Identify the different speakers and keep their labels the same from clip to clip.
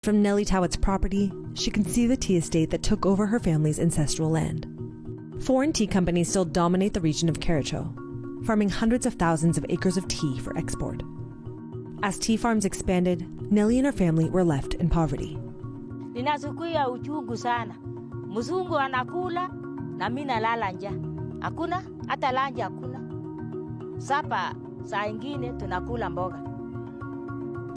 Speaker 1: From Nellie Towit's property, she can see the tea estate that took over her family's ancestral land. Foreign tea companies still dominate the region of Kericho, farming hundreds of thousands of acres of tea for export. As tea farms expanded, Nellie and her family were left in poverty.
Speaker 2: Ninasikia uchungu sana. Mzungu anakula na mimi nalala njaa. Hakuna hata lanja hakuna. Sapa saa ingine tunakula mboga.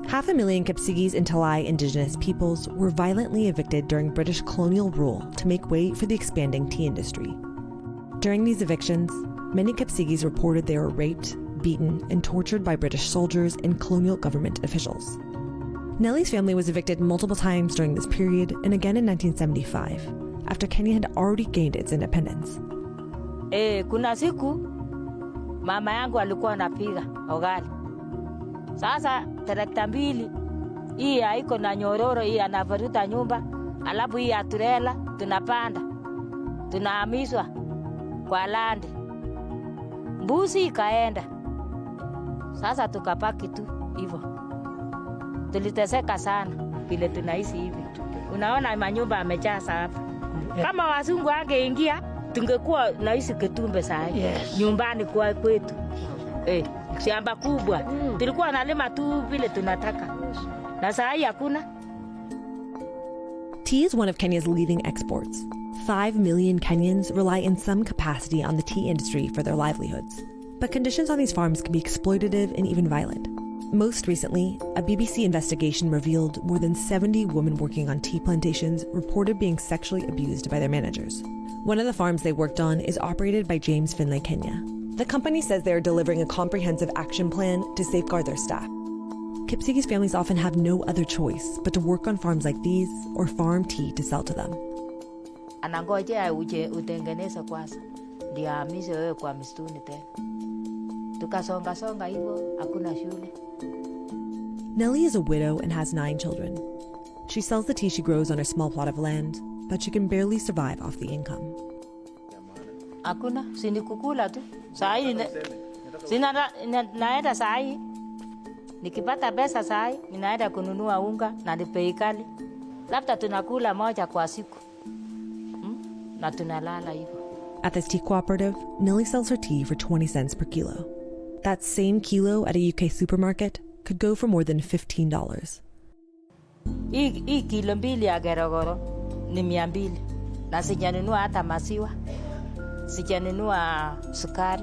Speaker 1: 500,000 Kipsigis and Talai indigenous peoples were violently evicted during British colonial rule to make way for the expanding tea industry. During these evictions, many Kipsigis reported they were raped, beaten, and tortured by British soldiers and colonial government officials. Nellie's family was evicted multiple times during this period and again in 1975, after Kenya had already gained its independence.
Speaker 2: Kuna siku mama yangu alikuwa anapiga ugali. Sasa trakta mbili hii haiko na nyororo, hii anavuruta nyumba, alafu hii ya trela tunapanda, tunahamishwa kwa landi. Mbuzi ikaenda. Sasa tukapaki tu hivyo. Tuliteseka sana vile tunaishi hivi. Unaona manyumba yamejaa hapa. Kama wazungu angeingia tungekuwa naishi Kitumbe saa hii. Yes. Nyumbani kwa kwetu. Shamba kubwa. Tulikuwa nalima tu vile tunataka. Na saa hii hakuna.
Speaker 1: Tea is one of Kenya's leading exports. 5 million Kenyans rely in some capacity on the tea industry for their livelihoods. But conditions on these farms can be exploitative and even violent. Most recently, a BBC investigation revealed more than 70 women working on tea plantations reported being sexually abused by their managers. One of the farms they worked on is operated by James Finlay Kenya. The company says they are delivering a comprehensive action plan to safeguard their staff. Kipsigis families often have no other choice but to work on farms like these or farm tea to sell to them.
Speaker 2: Anangojea utengeneze kwanza ndio ahamishe wewe kwa msituni tena. Tukasonga hivyo hakuna shule.
Speaker 1: Nellie is a widow and has 9 children. She sells the tea she grows on a small plot of land, but she can barely survive off the income.
Speaker 2: Hakuna, sinikukula tu. Saa hii naenda saa hii. Nikipata pesa saa hii, ninaenda kununua unga na bei kali. Labda tunakula moja kwa siku. Na tunalala hivyo.
Speaker 1: At this tea cooperative, Nellie sells her tea for 20 cents per kilo. That same kilo at a UK supermarket could go for more than $15.
Speaker 2: Hii kilo mbili ya gerogoro ni 200. Na sijanunua hata maziwa. Sijanunua sukari.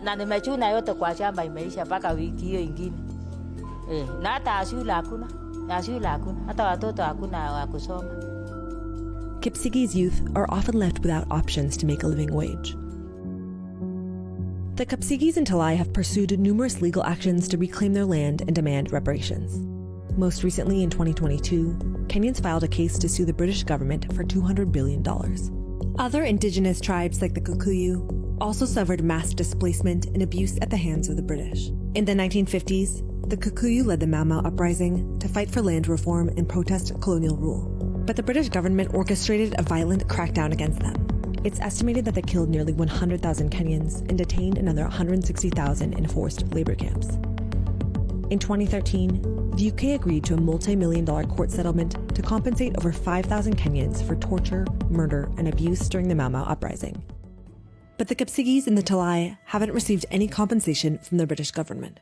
Speaker 2: Na nimechuna yote kwa shamba imeisha mpaka wiki hiyo ingine. Na hata shule hakuna. Hata watoto hakuna wa kusoma.
Speaker 1: Kipsigis youth are often left without options to make a living wage. The Kipsigis and Talai have pursued numerous legal actions to reclaim their land and demand reparations. Most recently, in 2022, Kenyans filed a case to sue the British government for $200 billion. Other indigenous tribes like the Kikuyu also suffered mass displacement and abuse at the hands of the British. In the 1950s, the Kikuyu led the Mau Mau uprising to fight for land reform and protest colonial rule. But the British government orchestrated a violent crackdown against them. It's estimated that they killed nearly 100,000 Kenyans and detained another 160,000 in forced labor camps. In 2013, the UK agreed to a multi-million-dollar court settlement to compensate over 5,000 Kenyans for torture, murder, and abuse during the Mau Mau uprising. But the Kipsigis and the Talai haven't received any compensation from the British government.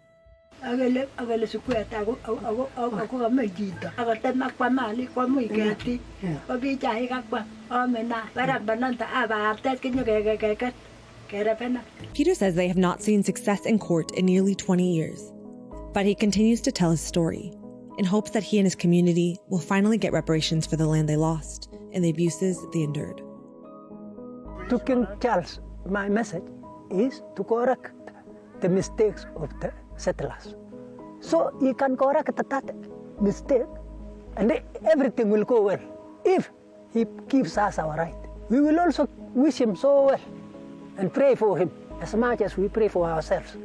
Speaker 1: Peter says they have not seen success in court in nearly 20 years. But he continues to tell his story in hopes that he and his community will finally get reparations for the land they lost and the abuses they endured.
Speaker 3: To King Charles, my message is to correct the mistakes of the settlers. So he can correct that mistake and everything will go well. If he gives us our right, we will also wish him so well and pray for him as much as we pray for ourselves.